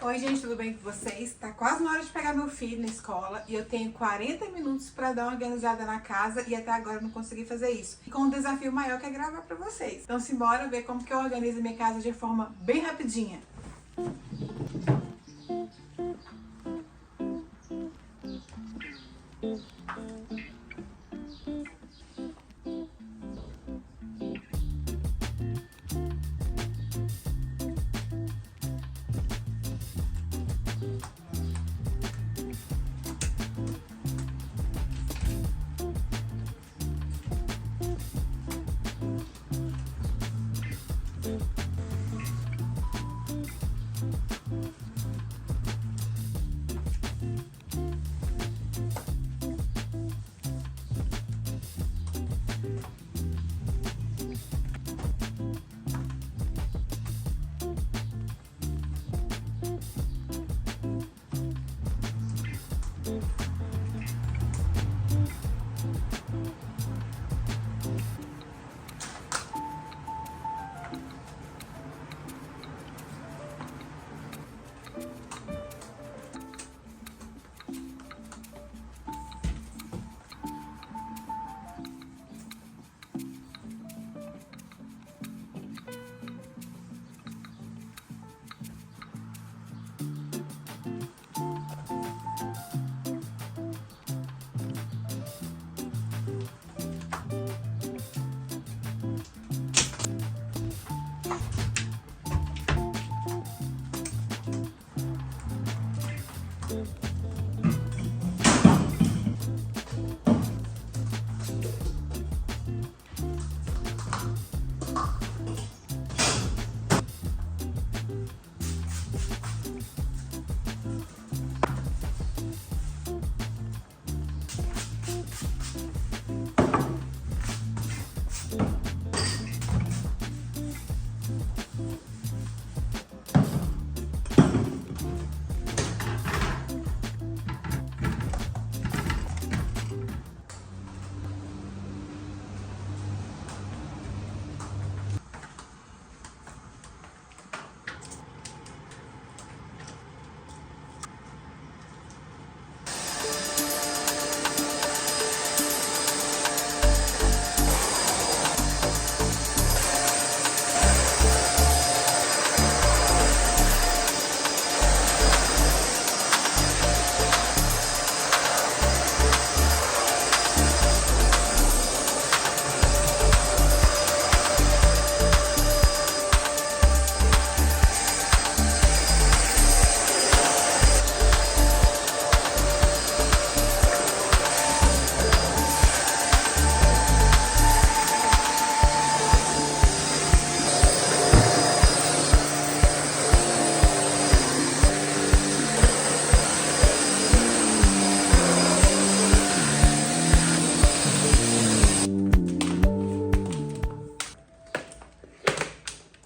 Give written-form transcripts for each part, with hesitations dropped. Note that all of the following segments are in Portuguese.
Oi gente, tudo bem com vocês? Tá quase na hora de pegar meu filho na escola e eu tenho 40 minutos pra dar uma organizada na casa e até agora eu não consegui fazer isso. E com um desafio maior que é gravar pra vocês. Então simbora ver como que eu organizo minha casa de forma bem rapidinha.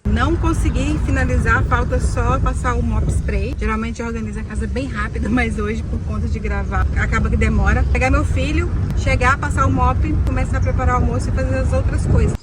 Não consegui finalizar, falta só passar o mop spray. Geralmente eu organizo a casa bem rápido, mas hoje, por conta de gravar, acaba que demora. Pegar meu filho, chegar, passar o mop, começar a preparar o almoço e fazer as outras coisas.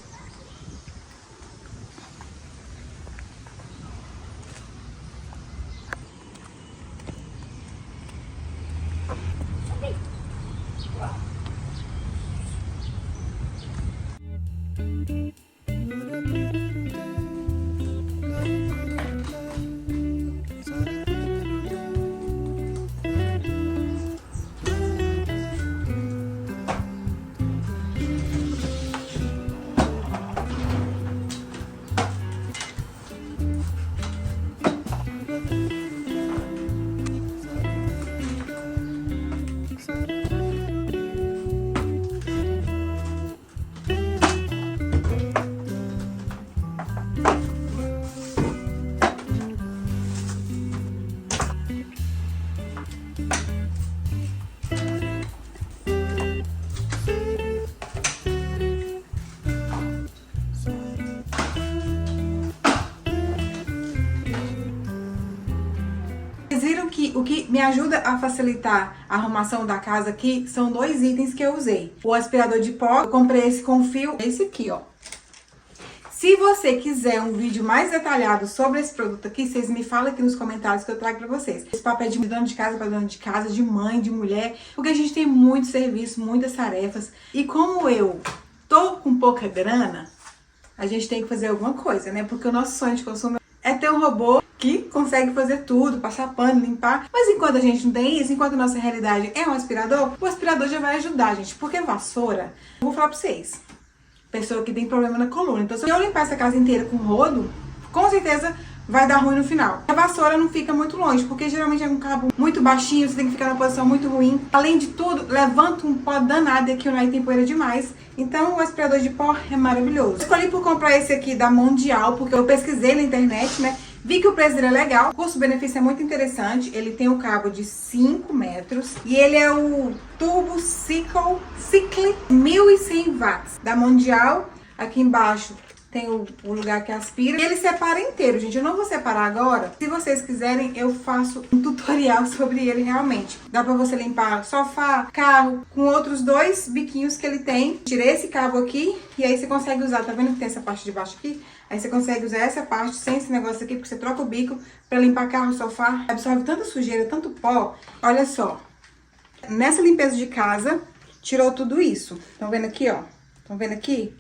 Vocês viram que o que me ajuda a facilitar a arrumação da casa aqui são dois itens que eu usei. O aspirador de pó, eu comprei esse com fio, esse aqui, ó. Se você quiser um vídeo mais detalhado sobre esse produto aqui, vocês me falam aqui nos comentários que eu trago pra vocês. Esse papel de dona de casa para dona de casa, de mãe, de mulher, porque a gente tem muito serviço, muitas tarefas. E como eu tô com pouca grana, a gente tem que fazer alguma coisa, né? Porque o nosso sonho de consumo é ter um robô que consegue fazer tudo, passar pano, limpar. Mas enquanto a gente não tem isso, enquanto a nossa realidade é um aspirador, o aspirador já vai ajudar a gente. Porque vassoura, eu vou falar pra vocês, pessoa que tem problema na coluna. Então, se eu limpar essa casa inteira com rodo, com certeza vai dar ruim no final. A vassoura não fica muito longe, porque geralmente é um cabo muito baixinho, você tem que ficar numa posição muito ruim. Além de tudo, levanta um pó danado e aqui não tem poeira demais. Então, o aspirador de pó é maravilhoso. Escolhi por comprar esse aqui da Mondial, porque eu pesquisei na internet, né? Vi que o preço dele é legal, o custo-benefício é muito interessante. Ele tem um cabo de 5 metros e ele é o Turbo Cycle 1100 watts da Mondial. Aqui embaixo tem o lugar que aspira. E ele separa inteiro, gente. Eu não vou separar agora. Se vocês quiserem, eu faço um tutorial sobre ele realmente. Dá pra você limpar sofá, carro, com outros 2 biquinhos que ele tem. Tirei esse cabo aqui e aí você consegue usar. Tá vendo que tem essa parte de baixo aqui? Aí você consegue usar essa parte sem esse negócio aqui, porque você troca o bico pra limpar carro, sofá. Absorve tanta sujeira, tanto pó. Olha só. Nessa limpeza de casa, tirou tudo isso. Estão vendo aqui, ó? Estão vendo aqui?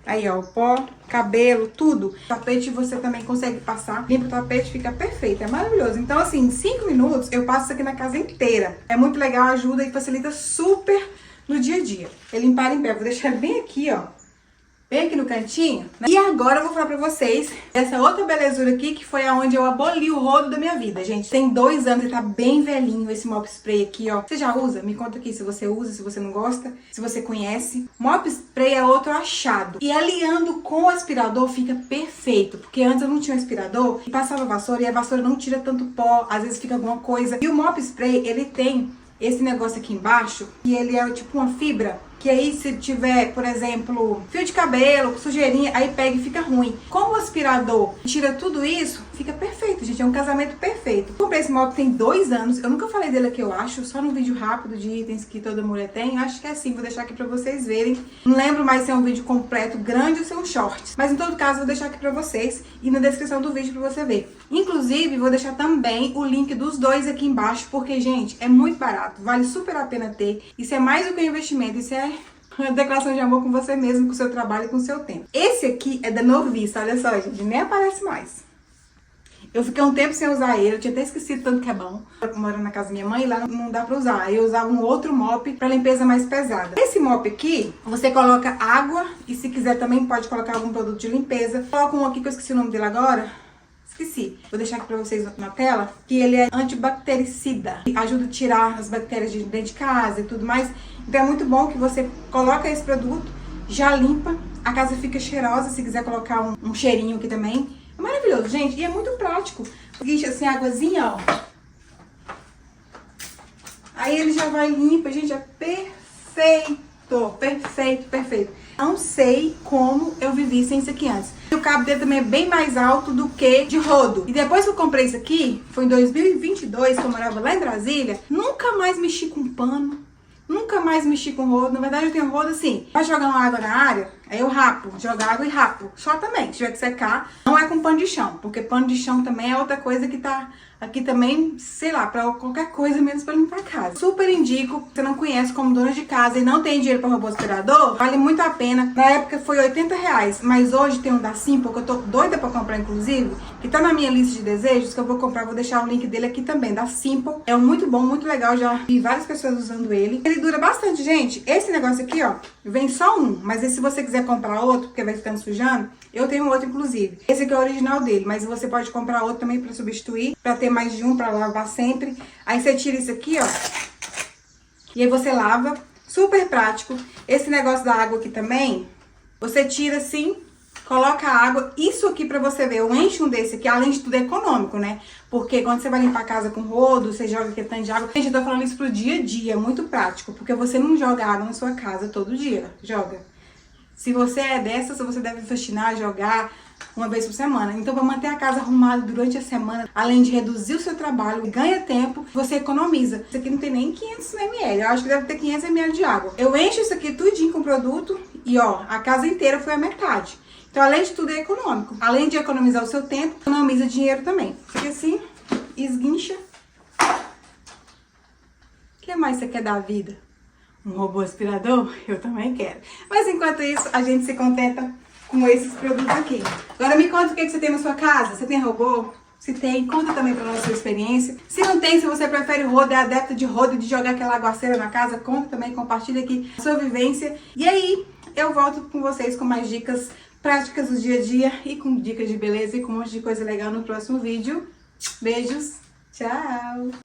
Aí, ó, o pó, cabelo, tudo. O tapete você também consegue passar. Limpa o tapete, fica perfeito, é maravilhoso. Então, assim, em 5 minutos eu passo isso aqui na casa inteira. É muito legal, ajuda e facilita super no dia a dia. Ele limpar em pé, vou deixar bem aqui, ó. Bem aqui no cantinho, né? E agora eu vou falar pra vocês dessa outra belezura aqui, que foi aonde eu aboli o rodo da minha vida, gente. Tem 2 anos e tá bem velhinho esse mop spray aqui, ó. Você já usa? Me conta aqui se você usa, se você não gosta, se você conhece. Mop spray é outro achado. E aliando com o aspirador fica perfeito, porque antes eu não tinha um aspirador e passava a vassoura e a vassoura não tira tanto pó, às vezes fica alguma coisa. E o mop spray, ele tem esse negócio aqui embaixo, e ele é tipo uma fibra, que aí se tiver, por exemplo, fio de cabelo, sujeirinha, aí pega e fica ruim. Como o aspirador tira tudo isso, fica perfeito, gente, é um casamento perfeito. Comprei esse mop tem 2 anos, eu nunca falei dele aqui, eu acho, só no vídeo rápido de itens que toda mulher tem, eu acho que é assim, vou deixar aqui pra vocês verem. Não lembro mais se é um vídeo completo, grande ou se é um short, mas em todo caso vou deixar aqui pra vocês e na descrição do vídeo pra você ver. Inclusive, vou deixar também o link dos 2 aqui embaixo, porque, gente, é muito barato, vale super a pena ter, isso é mais do que um investimento, isso é uma declaração de amor com você mesmo, com o seu trabalho e com o seu tempo. Esse aqui é da Novista, olha só, gente, nem aparece mais. Eu fiquei um tempo sem usar ele, eu tinha até esquecido tanto que é bom. Eu moro na casa da minha mãe e lá não dá pra usar. Aí eu usava um outro mop pra limpeza mais pesada. Esse mop aqui, você coloca água e se quiser também pode colocar algum produto de limpeza. Coloca um aqui que eu esqueci o nome dele agora. Esqueci. Vou deixar aqui pra vocês na tela, que ele é antibactericida. Ajuda a tirar as bactérias de dentro de casa e tudo mais. Então é muito bom que você coloca esse produto, já limpa, a casa fica cheirosa, se quiser colocar um cheirinho aqui também. É maravilhoso, gente, e é muito prático. Enche assim, águazinha, ó. Aí ele já vai limpa, gente, é perfeito, perfeito, perfeito. Não sei como eu vivi sem isso aqui antes. O cabo dele também é bem mais alto do que de rodo. E depois que eu comprei isso aqui, foi em 2022, que eu morava lá em Brasília, nunca mais mexi com pano. Nunca mais mexi com rodo. Na verdade, eu tenho rodo assim. Vai jogar uma água na área, aí eu rapo. Jogo água e rapo. Só também. Se tiver que secar, não é com pano de chão. Porque pano de chão também é outra coisa que tá aqui também, sei lá, pra qualquer coisa menos pra limpar a casa. Super indico. Se você não conhece como dona de casa e não tem dinheiro pra robô aspirador, vale muito a pena. Na época foi R$80, mas hoje tem um da Simple, que eu tô doida pra comprar, inclusive, que tá na minha lista de desejos, que eu vou comprar. Vou deixar o link dele aqui também, da Simple. É muito bom, muito legal. Já vi várias pessoas usando ele. Ele dura bastante, gente. Esse negócio aqui, ó, vem só um. Mas se você quiser comprar outro, porque vai ficando sujando, eu tenho outro, inclusive. Esse aqui é o original dele, mas você pode comprar outro também pra substituir, pra ter mais de um, pra lavar sempre. Aí você tira isso aqui, ó, e aí você lava. Super prático. Esse negócio da água aqui também, você tira assim, coloca a água. Isso aqui pra você ver, eu encho um desse aqui, além de tudo é econômico, né? Porque quando você vai limpar a casa com rodo, você joga aquele tanto de água. Gente, eu tô falando isso pro dia a dia, é muito prático, porque você não joga água na sua casa todo dia, joga. Se você é dessas, você deve faxinar, jogar uma vez por semana. Então, para manter a casa arrumada durante a semana, além de reduzir o seu trabalho, ganha tempo, você economiza. Isso aqui não tem nem 500 ml, eu acho que deve ter 500 ml de água. Eu encho isso aqui tudinho com produto e, ó, a casa inteira foi a metade. Então, além de tudo, é econômico. Além de economizar o seu tempo, economiza dinheiro também. Fica assim, esguincha. O que mais você quer da vida? Um robô aspirador? Eu também quero. Mas enquanto isso, a gente se contenta com esses produtos aqui. Agora me conta o que você tem na sua casa. Você tem robô? Se tem, conta também pra nós a sua experiência. Se não tem, se você prefere rodo, é adepto de rodo, de jogar aquela aguaceira na casa, conta também, compartilha aqui a sua vivência. E aí, eu volto com vocês com mais dicas práticas do dia a dia e com dicas de beleza e com um monte de coisa legal no próximo vídeo. Beijos, tchau!